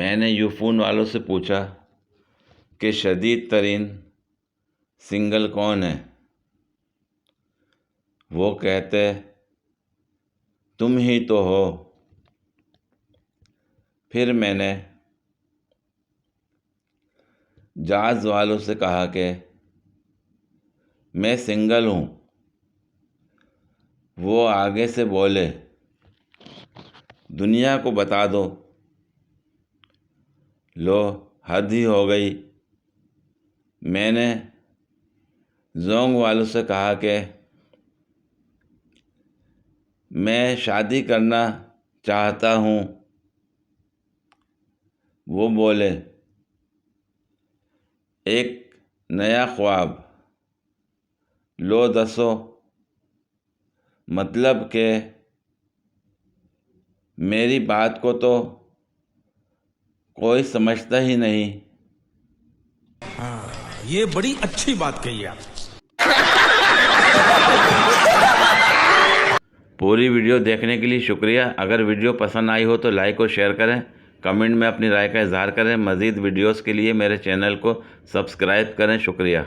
میں نے یوفون والوں سے پوچھا کہ شدید ترین سنگل کون ہے؟ وہ کہتے تم ہی تو ہو۔ پھر میں نے جاز والوں سے کہا کہ میں سنگل ہوں۔ وہ آگے سے بولے دنیا کو بتا دو۔ لو حد ہی ہو گئی۔ میں نے زونگ والوں سے کہا کہ میں شادی کرنا چاہتا ہوں۔ وہ بولے ایک نیا خواب، لو دسو۔ مطلب کہ میری بات کو تو کوئی سمجھتا ہی نہیں۔ یہ بڑی اچھی بات کہی آپ۔ پوری ویڈیو دیکھنے کے لیے شکریہ۔ اگر ویڈیو پسند آئی ہو تو لائک اور شیئر کریں، کمنٹ میں اپنی رائے کا اظہار کریں۔ مزید ویڈیوز کے لیے میرے چینل کو سبسکرائب کریں۔ شکریہ۔